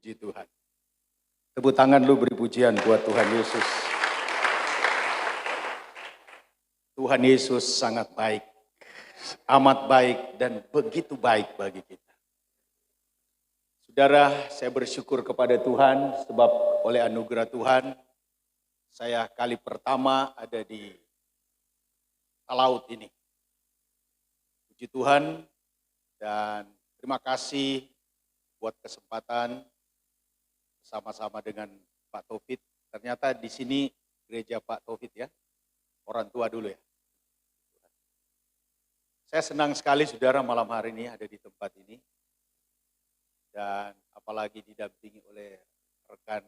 Puji Tuhan. Tepuk tangan lu beri pujian buat Tuhan Yesus. Tuhan Yesus sangat baik, amat baik dan begitu baik bagi kita. Saudara, saya bersyukur kepada Tuhan sebab oleh anugerah Tuhan, saya kali pertama ada di laut ini. Puji Tuhan dan terima kasih buat kesempatan bersama-sama dengan Pak Taufik. Ternyata di sini gereja Pak Taufik ya, orang tua dulu ya. Saya senang sekali saudara malam hari ini ada di tempat ini. Dan apalagi didampingi oleh rekan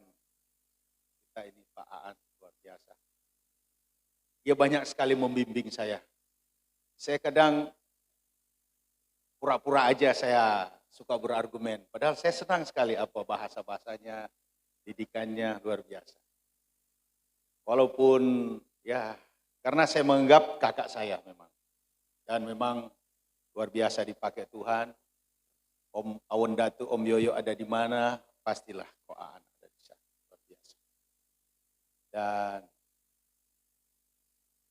kita ini Pak Aan, luar biasa. Dia banyak sekali membimbing saya. Saya kadang pura-pura aja saya suka berargumen. Padahal saya senang sekali apa bahasa-bahasanya, didikannya luar biasa. Walaupun ya karena saya menganggap kakak saya memang. Dan memang luar biasa dipakai Tuhan. Om Awan Datu, Om Yoyo ada di mana, pastilah Koaan ada di sana. Luar biasa. Dan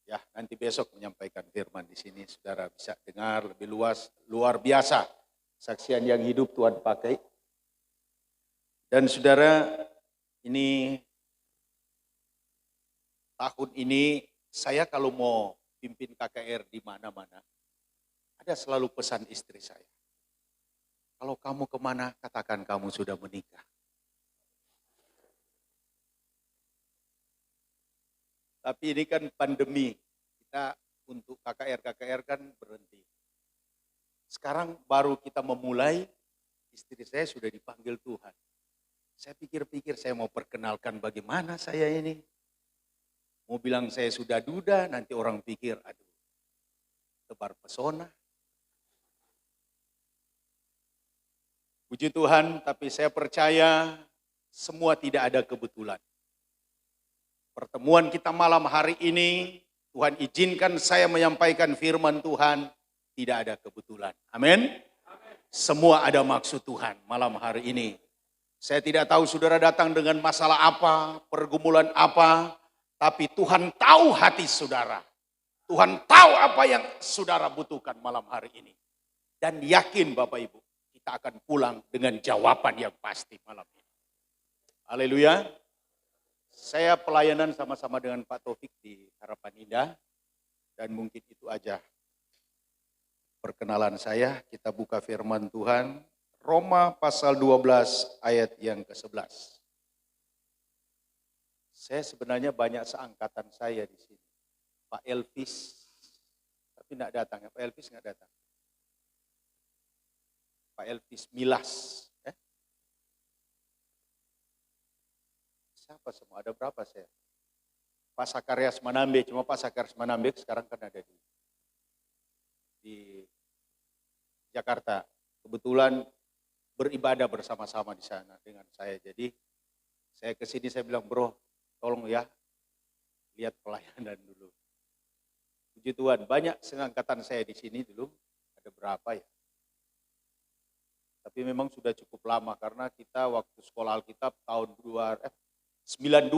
ya nanti besok menyampaikan firman di sini, saudara bisa dengar lebih luas, luar biasa. Saksian yang hidup Tuhan pakai. Dan saudara, ini tahun ini saya kalau mau pimpin KKR di mana-mana, ada selalu pesan istri saya. Kalau kamu kemana, katakan kamu sudah menikah. Tapi ini kan pandemi, kita untuk KKR kan berhenti. Sekarang baru kita memulai, istri saya sudah dipanggil Tuhan. Saya pikir-pikir saya mau perkenalkan bagaimana saya ini. Mau bilang saya sudah duda, nanti orang pikir, aduh, tebar pesona. Puji Tuhan, tapi saya percaya semua tidak ada kebetulan. Pertemuan kita malam hari ini, Tuhan izinkan saya menyampaikan firman Tuhan, tidak ada kebetulan. Amin. Semua ada maksud Tuhan malam hari ini. Saya tidak tahu saudara datang dengan masalah apa, pergumulan apa, tapi Tuhan tahu hati saudara. Tuhan tahu apa yang saudara butuhkan malam hari ini. Dan yakin Bapak Ibu, kita akan pulang dengan jawaban yang pasti malam ini. Haleluya. Saya pelayanan sama-sama dengan Pak Taufik di Harapan Indah. Dan mungkin itu aja perkenalan saya. Kita buka firman Tuhan. Roma pasal 12 ayat yang ke-11. Saya sebenarnya banyak seangkatan saya di sini. Pak Elvis, tapi enggak datang ya. Pak Elvis enggak datang. Pak Elvis Milas. Siapa semua? Ada berapa saya? Pak Sakarias Manambe, cuma Pak Sakarias Manambe sekarang kan ada di Jakarta. Kebetulan beribadah bersama-sama di sana dengan saya. Jadi saya ke sini saya bilang, bro, tolong ya lihat pelayanan dulu. Puji Tuhan, banyak seangkatan saya di sini dulu. Ada berapa ya? Tapi memang sudah cukup lama karena kita waktu sekolah Alkitab tahun 92.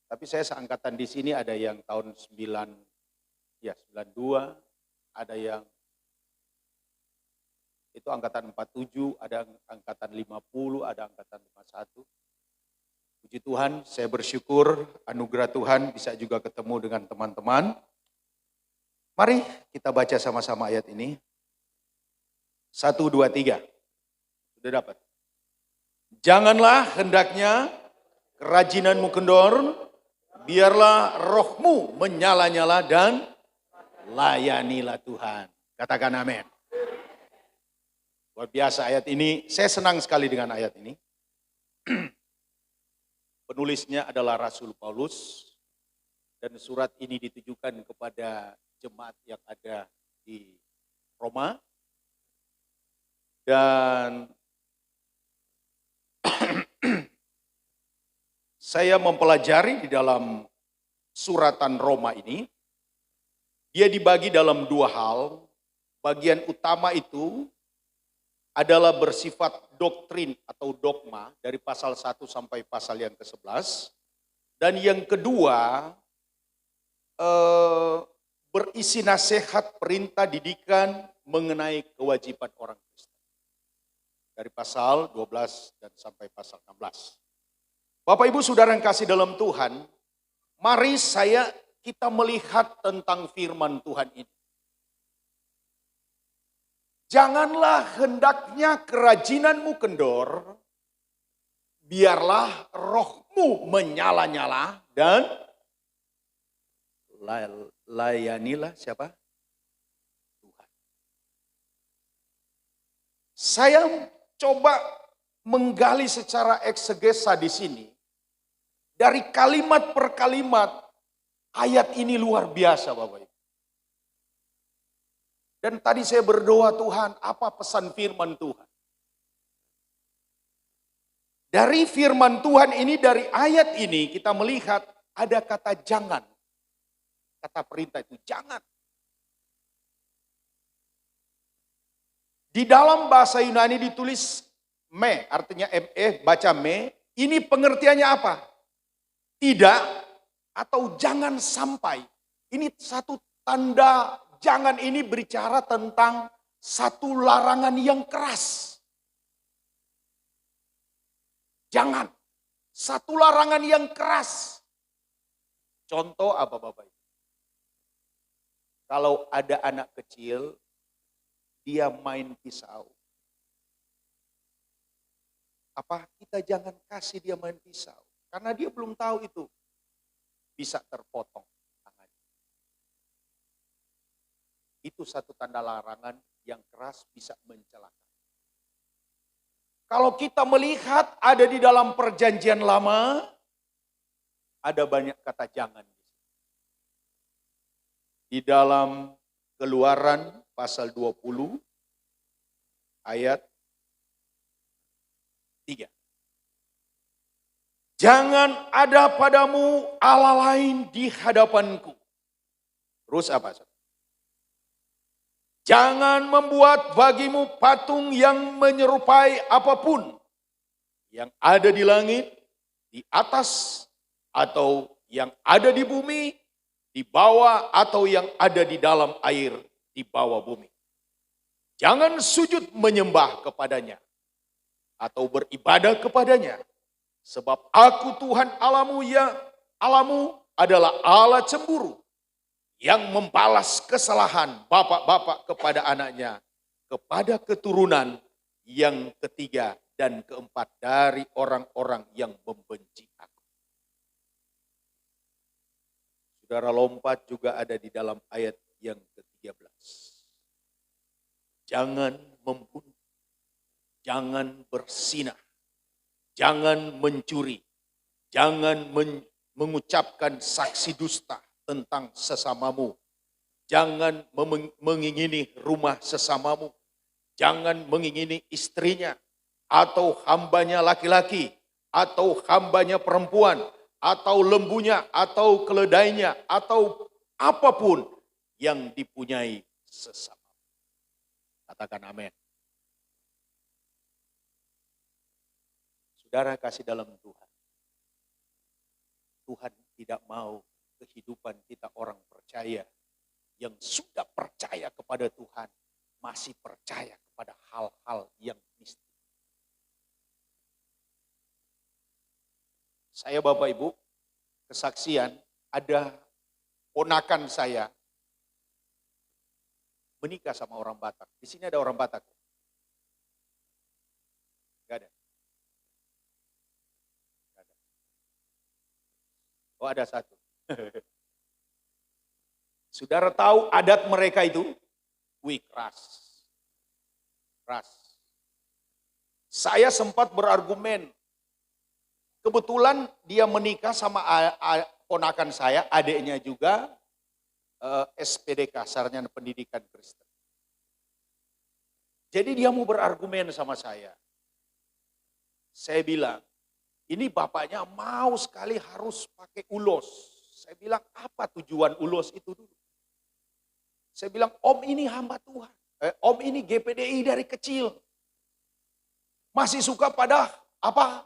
Tapi saya seangkatan di sini ada yang tahun 92, ada yang itu angkatan 47, ada angkatan 50, ada angkatan 51. Puji Tuhan, saya bersyukur anugerah Tuhan bisa juga ketemu dengan teman-teman. Mari kita baca sama-sama ayat ini. 1, 2, 3. Sudah dapat? Janganlah hendaknya kerajinanmu kendor, biarlah rohmu menyala-nyala dan layanilah Tuhan. Katakan amin. Luar biasa ayat ini, saya senang sekali dengan ayat ini. Penulisnya adalah Rasul Paulus dan surat ini ditujukan kepada jemaat yang ada di Roma. Dan saya mempelajari di dalam suratan Roma ini, dia dibagi dalam dua hal. Bagian utama itu adalah bersifat doktrin atau dogma dari pasal 1 sampai pasal yang ke-11. Dan yang kedua, berisi nasihat, perintah, didikan mengenai kewajiban orang Kristen. Dari pasal 12 dan sampai pasal 16. Bapak Ibu Saudara yang kasih dalam Tuhan, mari kita melihat tentang firman Tuhan ini. Janganlah hendaknya kerajinanmu kendor, biarlah rohmu menyala-nyala dan layanilah siapa? Tuhan. Saya coba menggali secara eksegesa di sini. Dari kalimat per kalimat, ayat ini luar biasa Bapak Ibu. Dan tadi saya berdoa, Tuhan, apa pesan firman Tuhan? Dari firman Tuhan ini, dari ayat ini kita melihat ada kata jangan. Kata perintah itu jangan. Di dalam bahasa Yunani ditulis me, artinya baca me. Ini pengertiannya apa? Tidak atau jangan sampai. Ini satu tanda jangan ini berbicara tentang satu larangan yang keras. Jangan. Satu larangan yang keras. Contoh apa Bapak Ibu? Kalau ada anak kecil, dia main pisau. Apa kita jangan kasih dia main pisau? Karena dia belum tahu itu. Bisa terpotong. Itu satu tanda larangan yang keras bisa mencelakai. Kalau kita melihat ada di dalam perjanjian lama, ada banyak kata jangan. Di dalam Keluaran pasal 20 ayat 3. Jangan ada padamu Allah lain di hadapanku. Terus apa? Jangan membuat bagimu patung yang menyerupai apapun yang ada di langit, di atas, atau yang ada di bumi, di bawah, atau yang ada di dalam air, di bawah bumi. Jangan sujud menyembah kepadanya, atau beribadah kepadanya. Sebab aku Tuhan Allahmu adalah Allah cemburu, yang membalas kesalahan bapak-bapak kepada anaknya, kepada keturunan yang ketiga dan keempat dari orang-orang yang membenci aku. Saudara lompat juga ada di dalam ayat yang ke-13. Jangan membunuh, jangan berzinah, jangan mencuri, jangan mengucapkan saksi dusta tentang sesamamu. Jangan mengingini rumah sesamamu. Jangan mengingini istrinya, atau hambanya laki-laki, atau hambanya perempuan, atau lembunya, atau keledainya, atau apapun yang dipunyai sesama. Katakan amin. Saudara kasih dalam Tuhan. Tuhan tidak mau kehidupan kita orang percaya yang sudah percaya kepada Tuhan masih percaya kepada hal-hal yang mistis. Saya Bapak Ibu, kesaksian ada ponakan saya menikah sama orang Batak. Di sini ada orang Batak? Enggak ada. Enggak ada. Oh ada satu. Saudara tahu adat mereka itu? Wih, keras. Keras. Saya sempat berargumen. Kebetulan dia menikah sama ponakan saya, adiknya juga, SPDK, Sarjana Pendidikan Kristen. Jadi dia mau berargumen sama saya. Saya bilang, ini bapaknya mau sekali harus pakai ulos. Saya bilang, apa tujuan ulos itu dulu? Saya bilang, om ini hamba Tuhan. Om ini GPDI dari kecil. masih suka pada apa?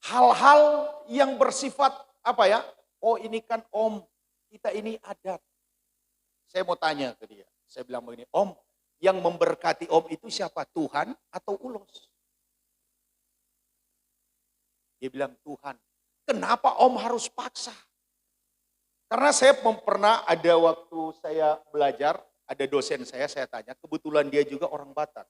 Hal-hal yang bersifat apa ya? Oh ini kan om, kita ini adat. Saya mau tanya ke dia. Saya bilang begini, om, yang memberkati om itu siapa? Tuhan atau ulos? Dia bilang Tuhan. Kenapa om harus paksa? Karena saya pernah ada waktu saya belajar, ada dosen saya tanya, kebetulan dia juga orang Batak.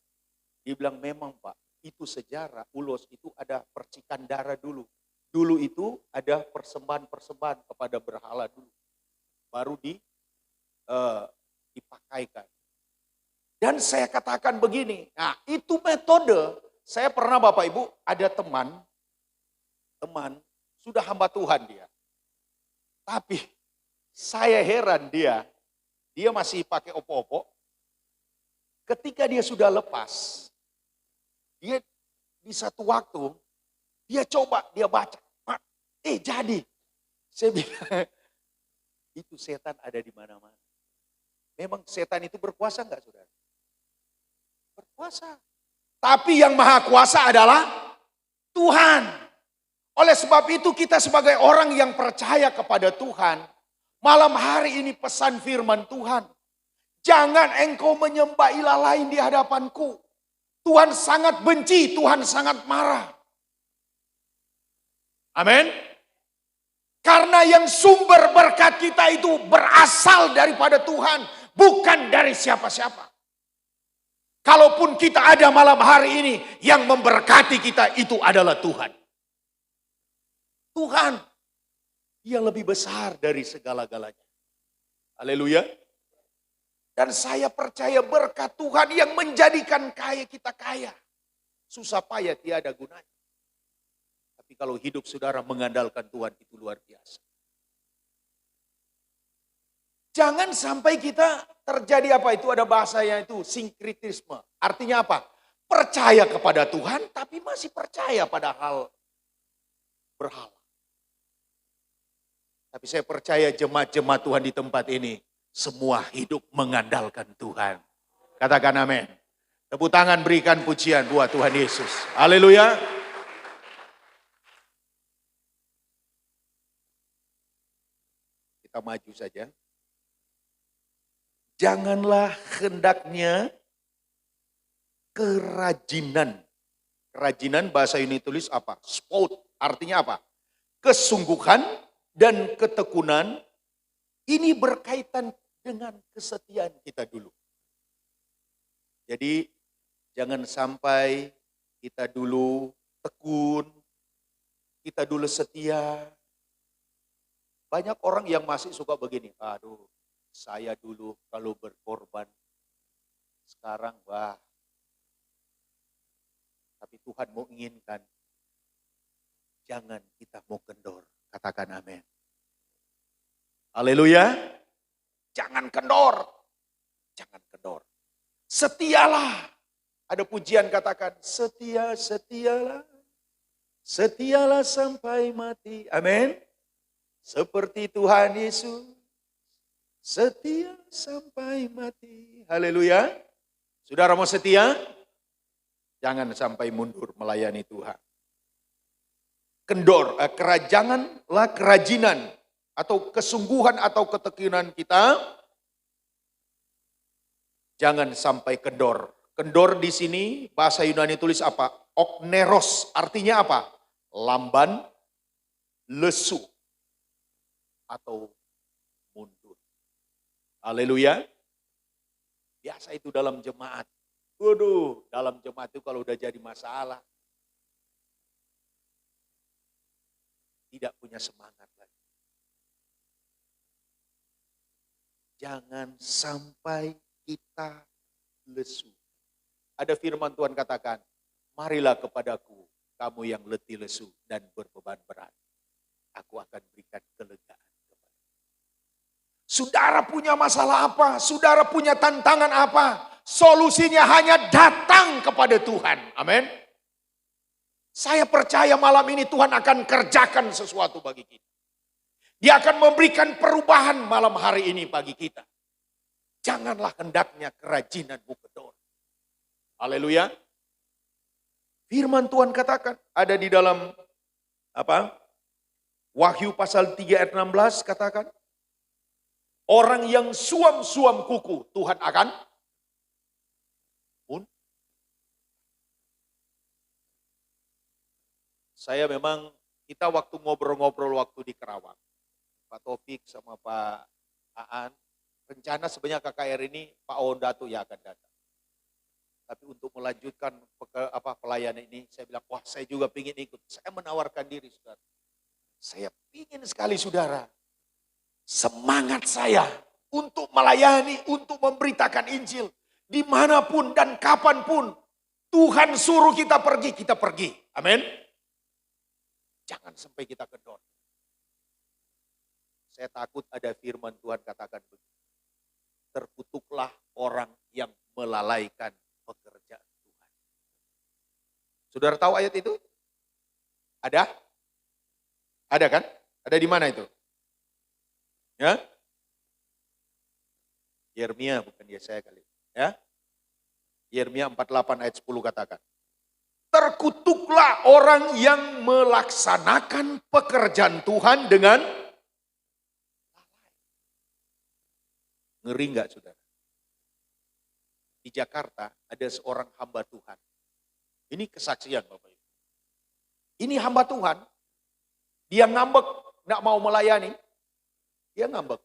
Dia bilang memang Pak, itu sejarah, ulos itu ada percikan darah dulu. Dulu itu ada persembahan-persembahan kepada berhala dulu. Baru dipakaikan. Dan saya katakan begini, nah itu metode. Saya pernah Bapak Ibu ada teman sudah hamba Tuhan dia. Tapi saya heran dia masih pakai opo-opo. Ketika dia sudah lepas, dia di satu waktu, dia coba, dia baca. Jadi. Saya bilang, itu setan ada di mana-mana. Memang setan itu berkuasa enggak saudara? Berkuasa. Tapi yang maha kuasa adalah Tuhan. Oleh sebab itu kita sebagai orang yang percaya kepada Tuhan, malam hari ini pesan firman Tuhan. Jangan engkau menyembah ilah lain di hadapanku. Tuhan sangat benci, Tuhan sangat marah. Amin. Karena yang sumber berkat kita itu berasal daripada Tuhan, bukan dari siapa-siapa. Kalaupun kita ada malam hari ini, yang memberkati kita itu adalah Tuhan. Tuhan, dia lebih besar dari segala-galanya. Haleluya. Dan saya percaya berkat Tuhan yang menjadikan kita kaya. Susah payah tiada gunanya. Tapi kalau hidup saudara mengandalkan Tuhan itu luar biasa. Jangan sampai kita terjadi apa itu, ada bahasanya itu sinkritisme. Artinya apa? Percaya kepada Tuhan tapi masih percaya pada hal berhala. Tapi saya percaya jemaat-jemaat Tuhan di tempat ini semua hidup mengandalkan Tuhan. Katakan amin. Tepuk tangan berikan pujian buat Tuhan Yesus. Haleluya. Kita maju saja. Janganlah hendaknya kerajinan. Kerajinan bahasa Yunani tulis apa? Sport. Artinya apa? Kesungguhan dan ketekunan ini berkaitan dengan kesetiaan kita dulu. Jadi jangan sampai kita dulu tekun, kita dulu setia. Banyak orang yang masih suka begini, aduh saya dulu kalau berkorban, sekarang wah. Tapi Tuhan mau inginkan, jangan kita mau kendor. Katakan amin. Haleluya. Jangan kendor. Jangan kendor. Setialah. Ada pujian katakan, setialah. Setialah sampai mati. Amin. Seperti Tuhan Yesus. Setia sampai mati. Haleluya. Saudara mau setia? Jangan sampai mundur melayani Tuhan. Kendor, kerajinan atau kesungguhan atau ketekunan kita jangan sampai kendor. Kendor di sini bahasa Yunani tulis apa? Okneros, artinya apa? Lamban, lesu atau mundur. Haleluya. Biasa itu dalam jemaat. Waduh, dalam jemaat itu kalau udah jadi masalah tidak punya semangat lagi. Jangan sampai kita lesu. Ada firman Tuhan katakan, marilah kepadaku kamu yang letih lesu dan berbeban berat. Aku akan berikan kelegaan kepada. Saudara punya masalah apa? Saudara punya tantangan apa? Solusinya hanya datang kepada Tuhan. Amin. Saya percaya malam ini Tuhan akan kerjakan sesuatu bagi kita. Dia akan memberikan perubahan malam hari ini bagi kita. Janganlah hendaknya kerajinanmu kendor. Haleluya. Firman Tuhan katakan, ada di dalam Wahyu pasal 3 ayat 16 katakan, orang yang suam-suam kuku Tuhan akan pun. Saya memang, kita waktu ngobrol-ngobrol waktu di Kerawang, Pak Taufik sama Pak Aan, rencana sebenarnya KKR ini Pak Ondatu yang akan datang. Tapi untuk melanjutkan pelayanan ini, saya bilang, wah saya juga ingin ikut. Saya menawarkan diri, saudara. Saya ingin sekali, saudara. Semangat saya untuk melayani, untuk memberitakan Injil. Dimanapun dan kapanpun Tuhan suruh kita pergi. Amin. Jangan sampai kita kendor. Saya takut ada firman Tuhan katakan begitu. Terkutuklah orang yang melalaikan pekerjaan Tuhan. Saudara tahu ayat itu? Ada? Ada kan? Ada di mana itu? Ya? Yeremia, bukan Yesaya kali. Ya? Yeremia 48 ayat 10 katakan. Terkutuklah orang yang melaksanakan pekerjaan Tuhan dengan ngeri enggak, saudara? Di Jakarta ada seorang hamba Tuhan. Ini kesaksian Bapak Ibu. Ini hamba Tuhan. Dia ngambek, enggak mau melayani. Dia ngambek.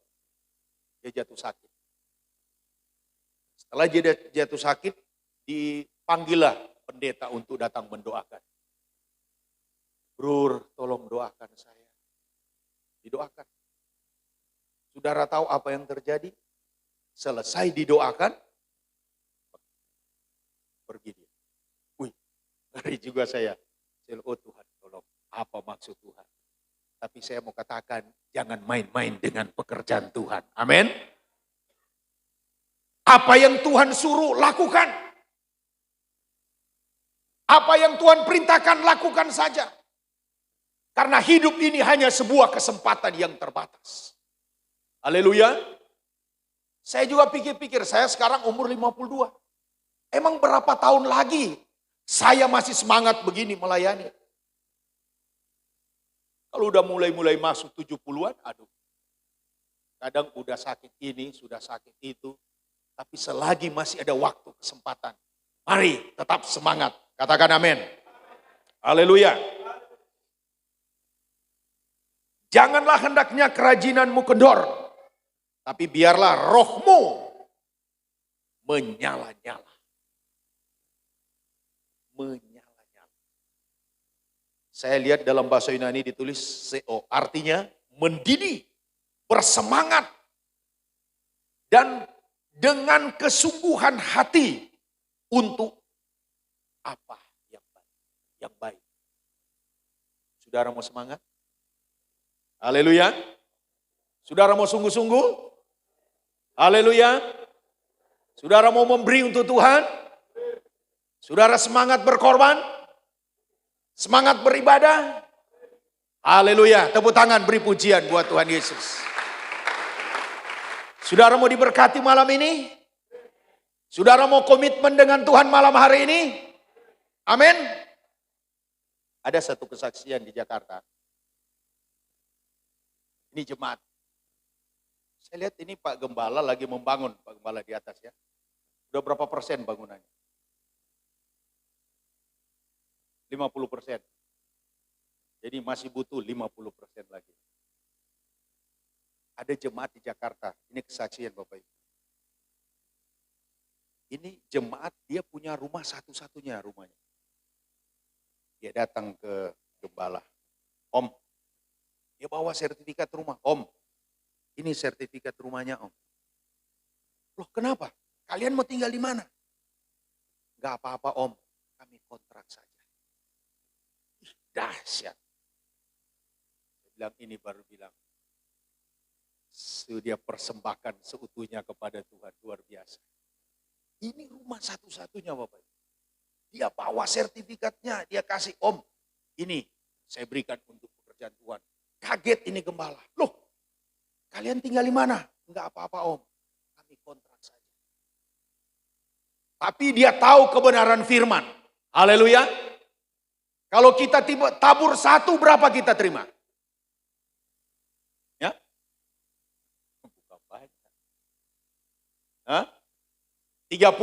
Dia jatuh sakit. Setelah dia jatuh sakit, dipanggillah pendeta untuk datang mendoakan. Brur, tolong doakan saya. Didoakan. Saudara tahu apa yang terjadi? Selesai didoakan, pergi dia. Wih, ngeri juga saya. Oh Tuhan, tolong. Apa maksud Tuhan? Tapi saya mau katakan, jangan main-main dengan pekerjaan Tuhan. Amin. Apa yang Tuhan suruh, lakukan. Apa yang Tuhan perintahkan, lakukan saja. Karena hidup ini hanya sebuah kesempatan yang terbatas. Haleluya. Saya juga pikir-pikir, saya sekarang umur 52. Emang berapa tahun lagi saya masih semangat begini melayani? Kalau udah mulai masuk 70-an, aduh. Kadang udah sakit ini, sudah sakit itu. Tapi selagi masih ada waktu, kesempatan. Mari tetap semangat. Katakan amin. Haleluya. Janganlah hendaknya kerajinanmu kendor. Tapi biarlah rohmu menyala-nyala. Menyala-nyala. Saya lihat dalam bahasa Yunani ditulis seo. Artinya mendidih, bersemangat. Dan dengan kesungguhan hati untuk apa yang baik. Yang baik. Saudara mau semangat? Haleluya. Saudara mau sungguh-sungguh? Haleluya. Saudara mau memberi untuk Tuhan? Saudara semangat berkorban? Semangat beribadah? Haleluya. Tepuk tangan beri pujian buat Tuhan Yesus. Saudara mau diberkati malam ini? Saudara mau komitmen dengan Tuhan malam hari ini? Amin. Ada satu kesaksian di Jakarta. Ini jemaat. Saya lihat ini Pak Gembala lagi membangun, Pak Gembala di atas ya. Udah berapa persen bangunannya? 50%. Jadi masih butuh 50% lagi. Ada jemaat di Jakarta, ini kesaksian Bapak Ibu. Ini jemaat dia punya rumah satu-satunya rumahnya. Dia datang ke Gembala. Om, dia bawa sertifikat rumah. Om, ini sertifikat rumahnya Om. Loh kenapa? Kalian mau tinggal di mana? Gak apa-apa Om, kami kontrak saja. Ih, dahsyat. Saya bilang ini baru bilang. Dia persembahkan seutuhnya kepada Tuhan, luar biasa. Ini rumah satu-satunya Bapak. Dia bawa sertifikatnya, dia kasih Om. Ini saya berikan untuk pekerjaan Tuhan. Kaget ini gembala. Loh, kalian tinggal di mana? Enggak apa-apa Om, kami kontrak saja. Tapi dia tahu kebenaran firman. Haleluya. Kalau kita tabur 1, berapa kita terima? Ya? Bukan banyak. Hah? 30,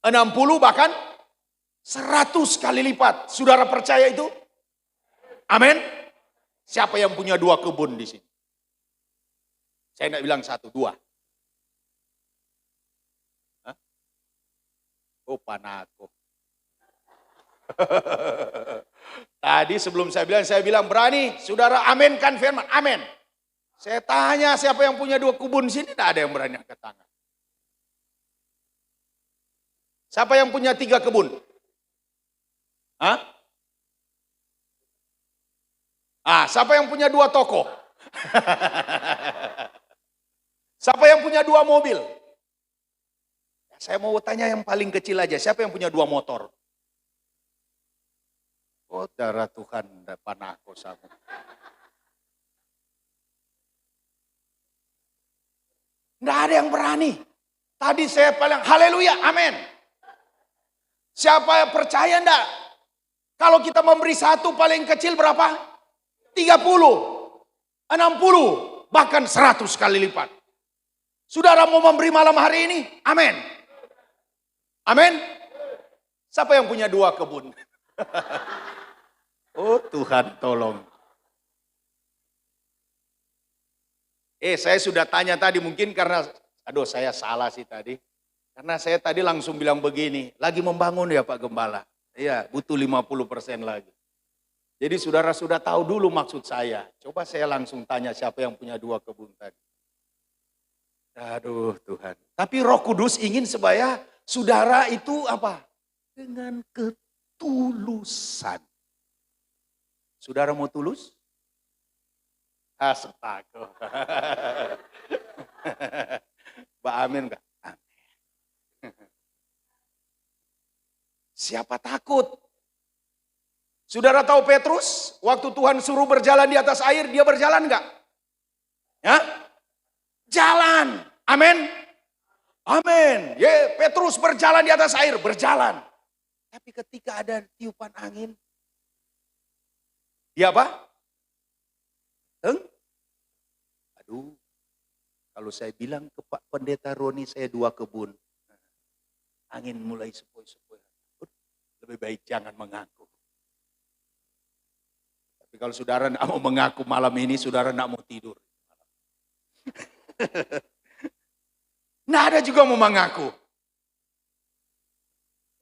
60, bahkan 100 kali lipat. Saudara percaya itu? Amin. Siapa yang punya 2 kebun di sini? Saya tidak bilang 1, 2. Hah? Oh, Panako. Tadi sebelum saya bilang berani. Saudara aminkan firman. Amin. Saya tanya siapa yang punya 2 kebun di sini, tidak ada yang berani angkat tangan. Siapa yang punya 3 kebun? Hah? Siapa yang punya 2 toko? Siapa yang punya 2 mobil? Saya mau tanya yang paling kecil aja. Siapa yang punya 2 motor? Oh, darah Tuhan, Panako sama. Nggak ada yang berani. Tadi saya paling haleluya, amin. Siapa yang percaya enggak? Kalau kita memberi 1 paling kecil berapa? 30, 60, bahkan 100 kali lipat. Saudara mau memberi malam hari ini? Amin. Amin. Siapa yang punya 2 kebun? Oh Tuhan tolong. Saya sudah tanya tadi mungkin karena, saya salah sih tadi. Karena saya tadi langsung bilang begini, lagi membangun ya Pak Gembala. Iya, butuh 50% lagi. Jadi saudara sudah tahu dulu maksud saya. Coba saya langsung tanya siapa yang punya 2 kebun tadi. Aduh Tuhan. Tapi Roh Kudus ingin supaya saudara itu apa? Dengan ketulusan. Saudara mau tulus? Astaga. Mbak amin enggak? Amin. Siapa takut? Saudara tahu Petrus? Waktu Tuhan suruh berjalan di atas air, dia berjalan enggak? Ya? Jalan. Amin. Amin. Ya, Petrus berjalan di atas air, berjalan. Tapi ketika ada tiupan angin, dia apa? Aduh, kalau saya bilang ke Pak Pendeta Roni saya 2 kebun, angin mulai sepoi-sepoi. Lebih baik jangan mengaku. Tapi kalau saudara tidak mau mengaku malam ini, saudara tidak mau tidur. Tidak ada juga mau mengaku.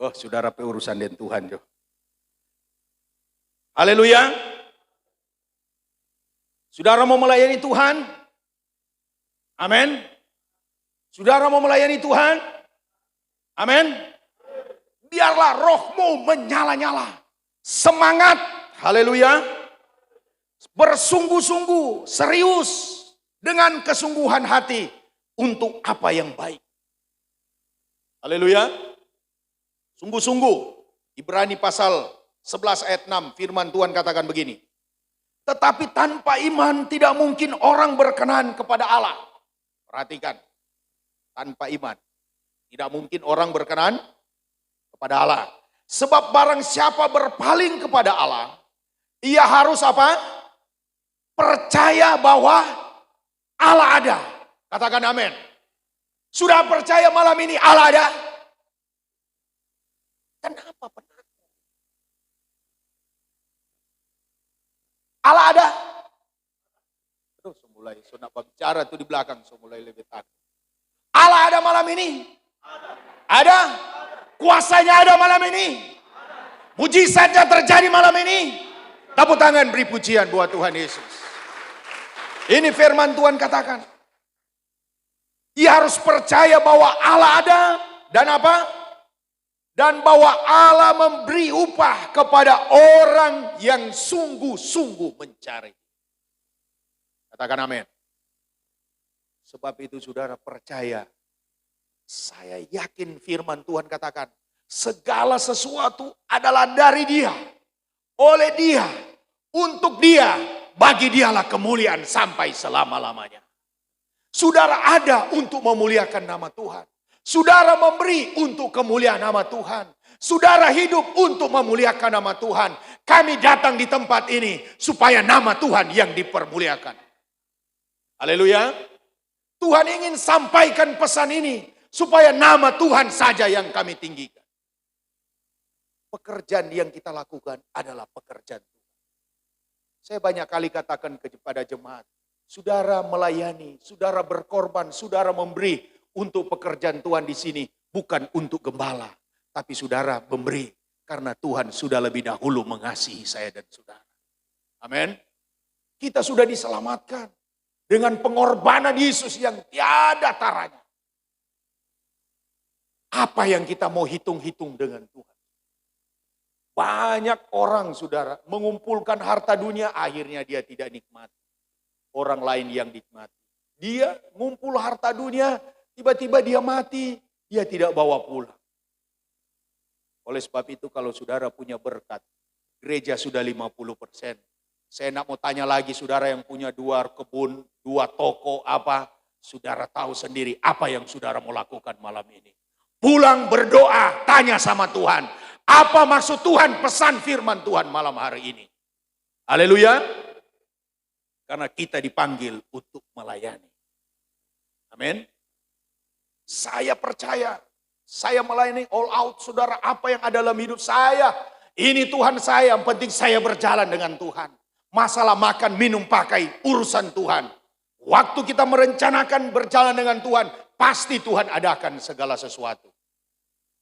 Oh, saudara urusan dengan Tuhan. Jo. Haleluya. Saudara mau melayani Tuhan? Amin. Saudara mau melayani Tuhan? Amin. Biarlah rohmu menyala-nyala. Semangat. Haleluya. Bersungguh-sungguh, serius. Dengan kesungguhan hati. Untuk apa yang baik. Haleluya. Sungguh-sungguh. Ibrani pasal 11 ayat 6. Firman Tuhan katakan begini. Tetapi tanpa iman tidak mungkin orang berkenan kepada Allah. Perhatikan. Tanpa iman. Tidak mungkin orang berkenan kepada Allah. Sebab barang siapa berpaling kepada Allah. Ia harus apa? Percaya bahwa Allah ada. Katakan amin. Sudah percaya malam ini Allah ada? Kenapa penakut? Allah ada? Aduh, semulai sudah bicara tuh di belakang, semulai lebih takut. Allah ada malam ini? Ada? Kuasanya ada malam ini? Mujizatnya terjadi malam ini? Tepuk tangan beri pujian buat Tuhan Yesus. Ini firman Tuhan katakan. Ia harus percaya bahwa Allah ada dan apa? Dan bahwa Allah memberi upah kepada orang yang sungguh-sungguh mencari. Katakan amin. Sebab itu saudara percaya. Saya yakin firman Tuhan katakan. Segala sesuatu adalah dari Dia. Oleh Dia. Untuk Dia. Bagi Dialah kemuliaan sampai selama-lamanya. Saudara ada untuk memuliakan nama Tuhan. Saudara memberi untuk kemuliaan nama Tuhan. Saudara hidup untuk memuliakan nama Tuhan. Kami datang di tempat ini supaya nama Tuhan yang dipermuliakan. Haleluya. Tuhan ingin sampaikan pesan ini supaya nama Tuhan saja yang kami tinggikan. Pekerjaan yang kita lakukan adalah pekerjaan Tuhan. Saya banyak kali katakan kepada jemaat, saudara melayani, saudara berkorban, saudara memberi untuk pekerjaan Tuhan di sini, bukan untuk gembala, tapi saudara memberi karena Tuhan sudah lebih dahulu mengasihi saya dan saudara. Amin. Kita sudah diselamatkan dengan pengorbanan Yesus yang tiada taranya. Apa yang kita mau hitung-hitung dengan Tuhan? Banyak orang saudara mengumpulkan harta dunia, akhirnya dia tidak nikmati. Orang lain yang nikmati. Dia ngumpul harta dunia, tiba-tiba dia mati, dia tidak bawa pulang. Oleh sebab itu kalau saudara punya berkat, gereja sudah 50%. Saya nak mau tanya lagi saudara yang punya 2 kebun, 2 toko apa, saudara tahu sendiri apa yang saudara mau lakukan malam ini. Pulang berdoa, tanya sama Tuhan. Apa maksud Tuhan pesan firman Tuhan malam hari ini? Haleluya. Karena kita dipanggil untuk melayani. Amin. Saya percaya, saya melayani all out saudara, apa yang ada dalam hidup saya. Ini Tuhan saya, yang penting saya berjalan dengan Tuhan. Masalah makan, minum, pakai, urusan Tuhan. Waktu kita merencanakan berjalan dengan Tuhan, pasti Tuhan adakan segala sesuatu.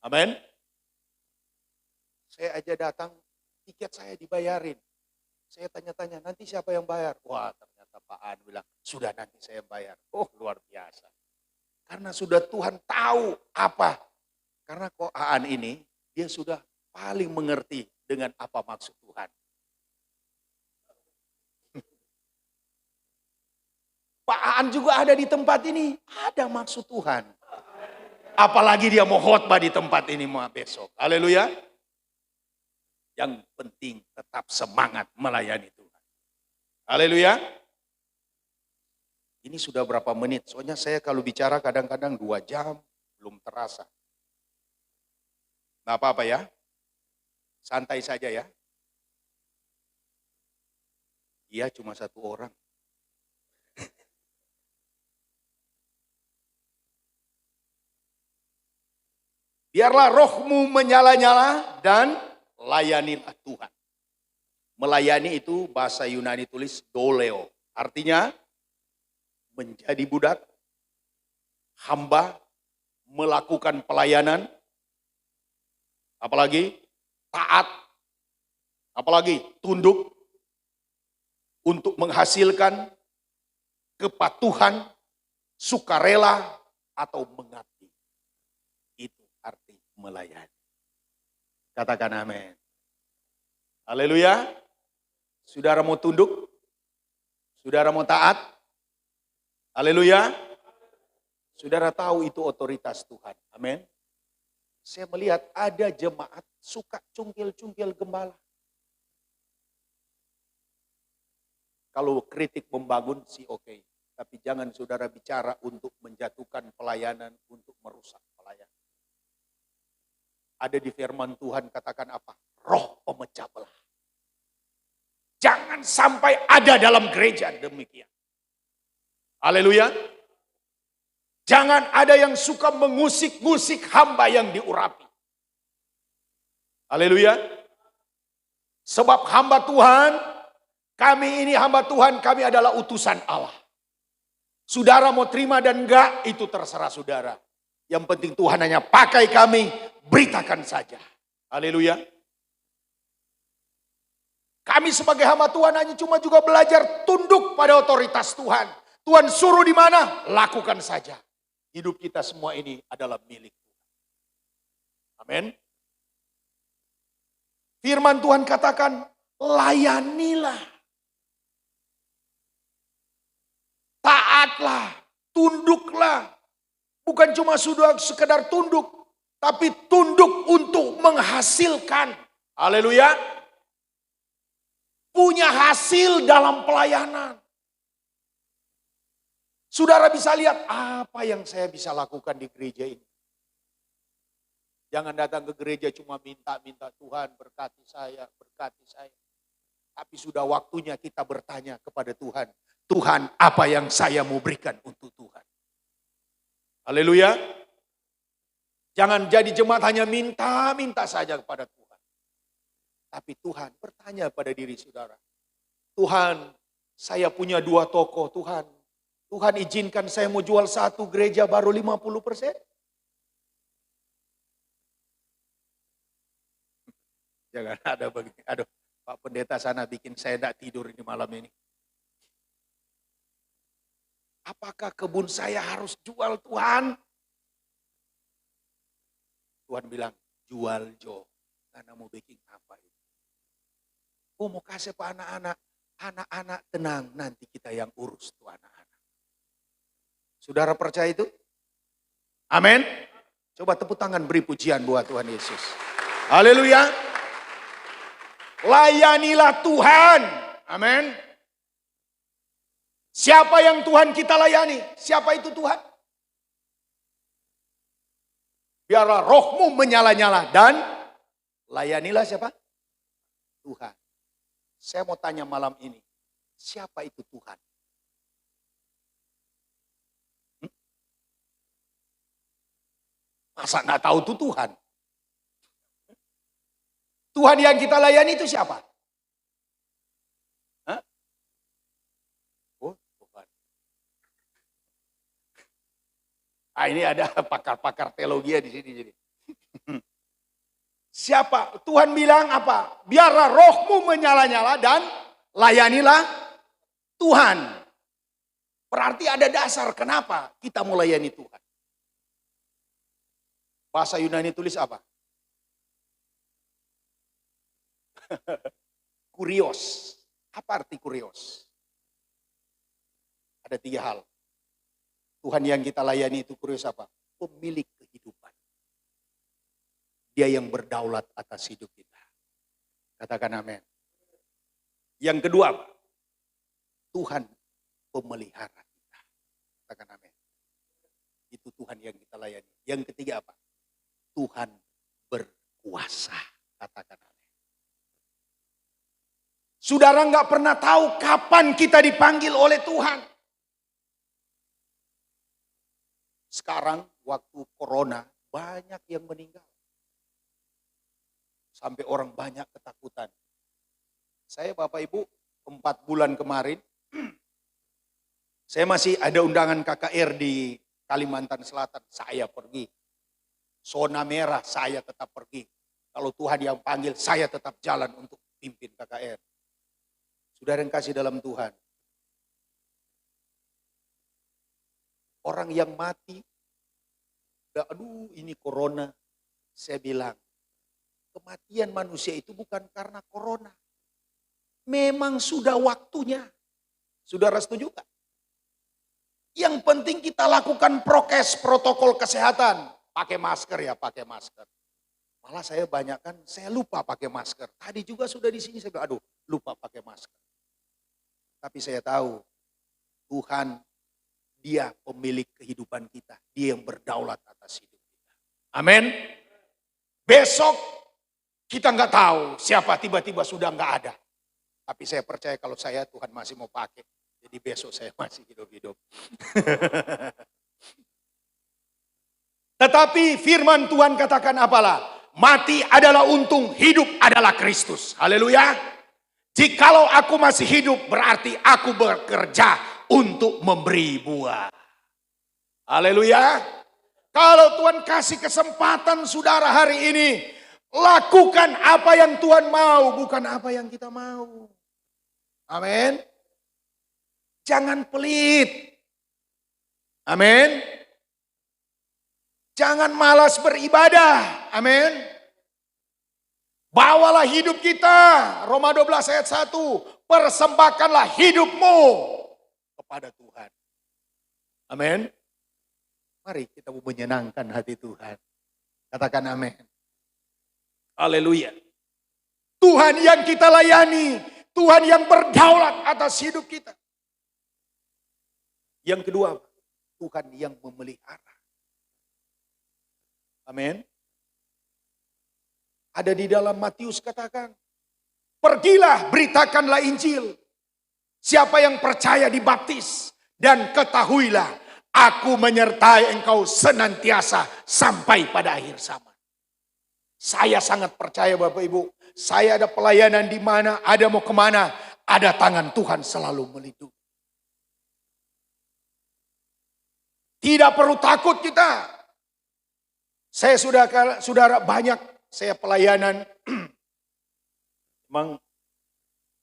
Amin. Saya aja datang, tiket saya dibayarin. Saya tanya-tanya, nanti siapa yang bayar? Wah, ternyata Pak An bilang, sudah nanti saya bayar. Oh, luar biasa. Karena sudah Tuhan tahu apa. Karena kok Aan ini, dia sudah paling mengerti dengan apa maksud Tuhan. Pak Aan juga ada di tempat ini, ada maksud Tuhan. Apalagi dia mau khotbah di tempat ini besok. Haleluya. Yang penting tetap semangat melayani Tuhan. Haleluya. Ini sudah berapa menit? Soalnya saya kalau bicara kadang-kadang 2 jam belum terasa. Nggak apa-apa ya. Santai saja ya. Iya cuma 1 orang. Biarlah rohmu menyala-nyala dan layanilah Tuhan. Melayani itu bahasa Yunani tulis doleo. Artinya menjadi budak, hamba, melakukan pelayanan, apalagi taat, apalagi tunduk untuk menghasilkan kepatuhan, sukarela atau mengabdi. Itu arti melayani. Katakan amin. Haleluya. Saudara mau tunduk? Saudara mau taat? Haleluya. Saudara tahu itu otoritas Tuhan. Amin. Saya melihat ada jemaat suka cungkil-cungkil gembala. Kalau kritik membangun sih oke. Tapi jangan saudara bicara untuk menjatuhkan pelayanan, untuk merusak pelayanan. Ada di firman Tuhan katakan apa? Roh pemecah belah. Jangan sampai ada dalam gereja demikian. Haleluya. Jangan ada yang suka mengusik-ngusik hamba yang diurapi. Haleluya. Sebab hamba Tuhan, kami ini hamba Tuhan, kami adalah utusan Allah. Saudara mau terima dan enggak, itu terserah saudara. Yang penting Tuhan hanya pakai kami, beritakan saja. Haleluya. Kami sebagai hamba Tuhan hanya cuma juga belajar tunduk pada otoritas Tuhan. Tuhan suruh di mana, lakukan saja. Hidup kita semua ini adalah milik Tuhan. Amin. Firman Tuhan katakan, layanilah. Taatlah, tunduklah. Bukan cuma sudah sekedar tunduk, tapi tunduk untuk menghasilkan. Haleluya. Punya hasil dalam pelayanan. Saudara bisa lihat apa yang saya bisa lakukan di gereja ini. Jangan datang ke gereja cuma minta-minta, Tuhan berkati saya, berkati saya. Tapi sudah waktunya kita bertanya kepada Tuhan. Tuhan, apa yang saya mau berikan untuk Tuhan? Haleluya. Jangan jadi jemaat hanya minta-minta saja kepada Tuhan. Tapi Tuhan bertanya pada diri saudara. Tuhan, saya punya 2 toko, Tuhan. Tuhan izinkan saya mau jual 1 gereja baru 50%. Jangan ada begini. Aduh, Pak Pendeta sana bikin saya tidak tidur ini malam ini. Apakah kebun saya harus jual Tuhan? Tuhan bilang, jual Jo. Karena mau bikin apa itu? Oh mau kasih ke anak-anak. Anak-anak tenang, nanti kita yang urus tuh anak-anak. Saudara percaya itu? Amin. Coba tepuk tangan beri pujian buat Tuhan Yesus. Haleluya. Layanilah Tuhan. Amin. Siapa yang Tuhan kita layani? Siapa itu Tuhan? Biarlah rohmu menyala-nyala dan layanilah siapa? Tuhan. Saya mau tanya malam ini, siapa itu Tuhan? Masa nggak tahu itu Tuhan? Tuhan yang kita layani itu siapa? Hah? Oh, Tuhan. Ah, ini ada pakar-pakar teologi di sini jadi. Siapa? Tuhan bilang apa? Biarlah rohmu menyala-nyala dan layanilah Tuhan. Berarti ada dasar kenapa kita mau layani Tuhan. Bahasa Yunani tulis apa? Kurios. Apa arti kurios? Ada 3 hal. Tuhan yang kita layani itu kurios apa? Pemilik kehidupan. Dia yang berdaulat atas hidup kita. Katakan amin. Yang kedua apa? Tuhan pemelihara kita. Katakan amin. Itu Tuhan yang kita layani. Yang ketiga apa? Tuhan berkuasa. Katakan amin. Saudara nggak pernah tahu kapan kita dipanggil oleh Tuhan. Sekarang waktu corona banyak yang meninggal. Sampai orang banyak ketakutan. Saya Bapak Ibu 4 bulan kemarin, saya masih ada undangan KKR di Kalimantan Selatan. Saya pergi. Zona merah saya tetap pergi. Kalau Tuhan yang panggil saya tetap jalan untuk pimpin KKR. Saudara yang kasih dalam Tuhan. Orang yang mati, aduh ini corona. Saya bilang, kematian manusia itu bukan karena corona. Memang sudah waktunya. Saudara setuju kan? Yang penting kita lakukan prokes, protokol kesehatan. Pakai masker ya, pakai masker. Malah saya banyak kan, saya lupa pakai masker. Tadi juga sudah di sini saya bilang, aduh lupa pakai masker. Tapi saya tahu Tuhan, Dia pemilik kehidupan kita. Dia yang berdaulat atas hidup kita. Amin. Besok kita nggak tahu siapa tiba-tiba sudah nggak ada. Tapi saya percaya kalau saya Tuhan masih mau pakai. Jadi besok saya masih hidup-hidup. Tetapi firman Tuhan katakan apalah? Mati adalah untung, hidup adalah Kristus. Haleluya. Jikalau aku masih hidup berarti aku bekerja untuk memberi buah. Haleluya. Kalau Tuhan kasih kesempatan saudara hari ini, lakukan apa yang Tuhan mau, bukan apa yang kita mau. Amin. Jangan pelit. Amin. Jangan malas beribadah. Amin. Bawalah hidup kita. Roma 12 ayat 1. Persembahkanlah hidupmu kepada Tuhan. Amin. Mari kita menyenangkan hati Tuhan. Katakan amin. Haleluya. Tuhan yang kita layani. Tuhan yang berdaulat atas hidup kita. Yang kedua, Tuhan yang memelihara. Amin. Ada di dalam Matius katakan, pergilah beritakanlah Injil. Siapa yang percaya dibaptis. Dan ketahuilah, aku menyertai engkau senantiasa sampai pada akhir zaman. Saya sangat percaya Bapak Ibu. Saya ada pelayanan di mana, ada mau kemana, ada tangan Tuhan selalu melindungi. Tidak perlu takut kita. Saya saudara banyak, saya pelayanan. Memang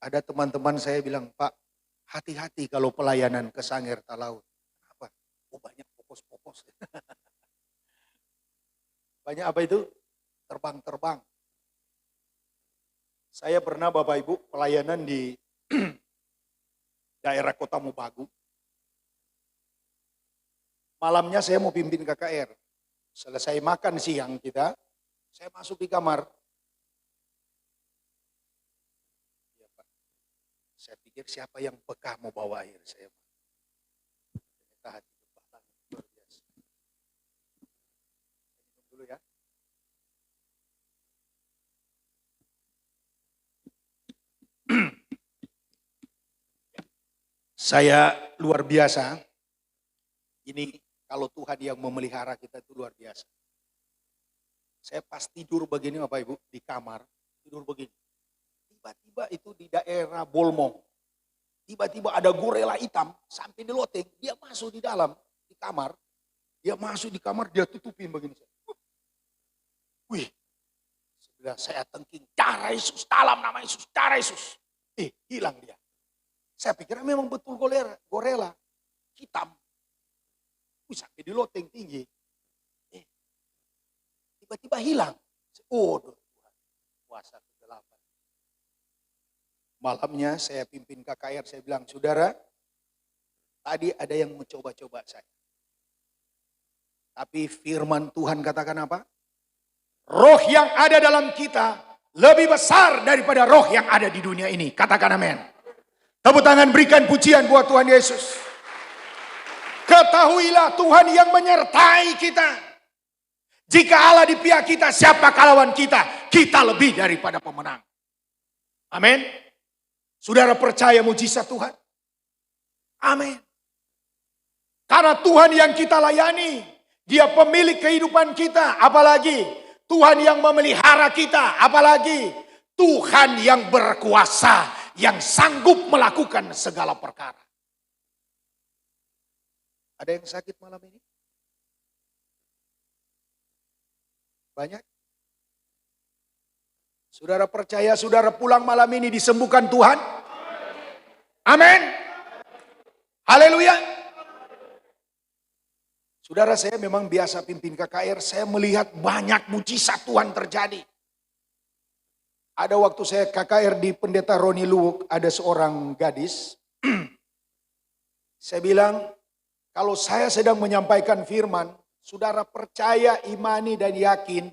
ada teman-teman saya bilang, Pak, hati-hati kalau pelayanan ke Sangir Talaut. Kenapa? Oh banyak pokos-pokos. Banyak apa itu? Terbang-terbang. Saya pernah Bapak Ibu pelayanan di daerah Kota Mobagu. Malamnya saya mau pimpin KKR. Selesai makan siang kita, saya masuk di kamar. Ya, Pak. Saya pikir siapa yang peka mau bawa air. Saya ternyata hati Bapak luar biasa. Minum dulu ya. Saya luar biasa. Ini kalau Tuhan yang memelihara kita itu luar biasa. Saya pas tidur begini Bapak Ibu di kamar, tidur begini. Tiba-tiba itu di daerah Bolmong. Tiba-tiba ada gorila hitam sampai di loteng, dia masuk di dalam di kamar. Dia masuk di kamar, dia tutupin begini. Wih, saya tengking, darah Yesus, dalam nama Yesus, darah Yesus. Hilang dia. Saya pikir memang betul gorila hitam. Wih, sampai di loteng tinggi. Tiba-tiba hilang. Oh, Tuhan, kuasa ke-8. Malamnya saya pimpin KKR, saya bilang, saudara, tadi ada yang mencoba-coba saya. Tapi firman Tuhan katakan apa? Roh yang ada dalam kita lebih besar daripada roh yang ada di dunia ini. Katakan amin. Tepuk tangan berikan pujian buat Tuhan Yesus. Ketahuilah Tuhan yang menyertai kita. Jika Allah di pihak kita, siapa lawan kita? Kita lebih daripada pemenang. Amin. Saudara percaya mujizat Tuhan? Amin. Karena Tuhan yang kita layani, Dia pemilik kehidupan kita. Apalagi Tuhan yang memelihara kita. Apalagi Tuhan yang berkuasa, yang sanggup melakukan segala perkara. Ada yang sakit malam ini? Banyak? Saudara percaya saudara pulang malam ini disembuhkan Tuhan? Amin. Haleluya. Saudara, saya memang biasa pimpin KKR, saya melihat banyak mujizat Tuhan terjadi. Ada waktu saya KKR di Pendeta Roni Luwuk, ada seorang gadis. Saya bilang, kalau saya sedang menyampaikan firman, saudara percaya, imani dan yakin,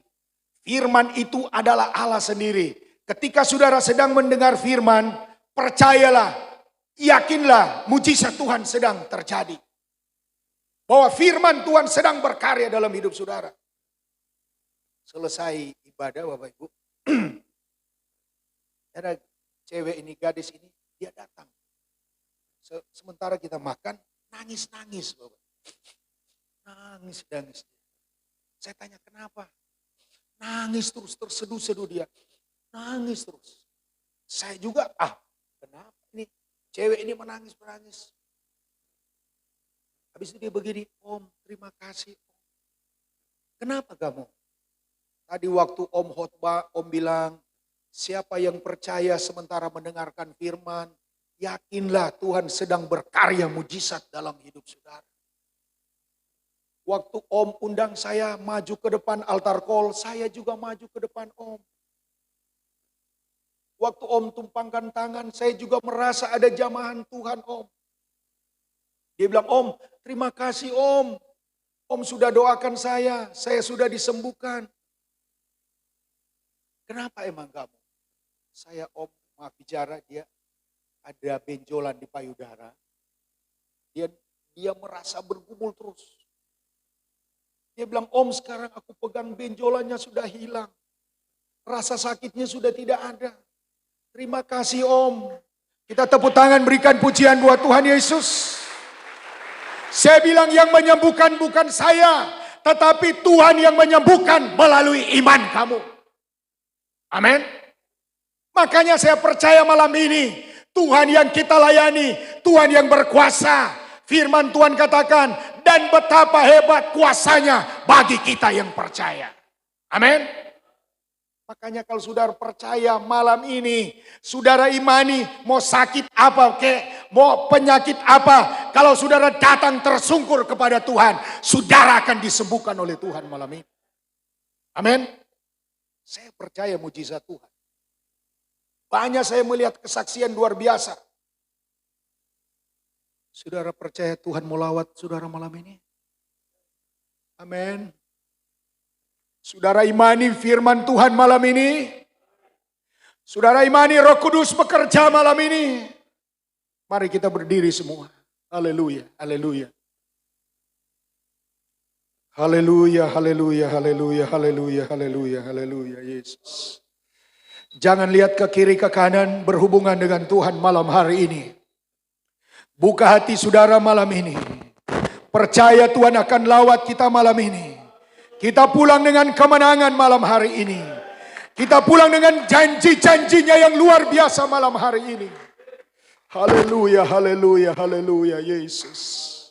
firman itu adalah Allah sendiri. Ketika saudara sedang mendengar firman, percayalah, yakinlah mujizat Tuhan sedang terjadi. Bahwa firman Tuhan sedang berkarya dalam hidup saudara. Selesai ibadah Bapak Ibu. Ada cewek ini, gadis ini, dia datang. Sementara kita makan, nangis-nangis Bapak. Nangis. Saya tanya kenapa? Nangis terus, terseduh-seduh dia. Nangis terus. Saya juga, kenapa ini? Cewek ini menangis-menangis. Habis itu dia begini, Om terima kasih. Kenapa kamu? Tadi waktu Om khotbah, Om bilang, siapa yang percaya sementara mendengarkan firman, yakinlah Tuhan sedang berkarya mujizat dalam hidup saudara. Waktu Om undang saya maju ke depan altar call, saya juga maju ke depan Om. Waktu Om tumpangkan tangan, saya juga merasa ada jamahan Tuhan Om. Dia bilang, Om terima kasih Om. Om sudah doakan saya sudah disembuhkan. Kenapa emang kamu? Saya Om, maaf bicara, dia ada benjolan di payudara. Dia merasa bergumul terus. Dia bilang, Om sekarang aku pegang benjolannya sudah hilang. Rasa sakitnya sudah tidak ada. Terima kasih Om. Kita tepuk tangan berikan pujian buat Tuhan Yesus. Saya bilang yang menyembuhkan bukan saya, tetapi Tuhan yang menyembuhkan melalui iman kamu. Amin. Makanya saya percaya malam ini, Tuhan yang kita layani, Tuhan yang berkuasa. Firman Tuhan katakan, dan betapa hebat kuasanya bagi kita yang percaya. Amin. Makanya kalau saudara percaya malam ini, saudara imani mau sakit apa kek, mau penyakit apa, kalau saudara datang tersungkur kepada Tuhan, saudara akan disembuhkan oleh Tuhan malam ini. Amin. Saya percaya mujizat Tuhan. Banyak saya melihat kesaksian luar biasa. Saudara percaya Tuhan mau lawat saudara malam ini? Amin. Saudara imani firman Tuhan malam ini? Saudara imani Roh Kudus bekerja malam ini? Mari kita berdiri semua. Haleluya, haleluya. Haleluya, haleluya, haleluya, haleluya, haleluya, haleluya, Yesus. Jangan lihat ke kiri ke kanan, berhubungan dengan Tuhan malam hari ini. Buka hati saudara malam ini. Percaya Tuhan akan lawat kita malam ini. Kita pulang dengan kemenangan malam hari ini. Kita pulang dengan janji-janjinya yang luar biasa malam hari ini. Haleluya, haleluya, haleluya, Yesus.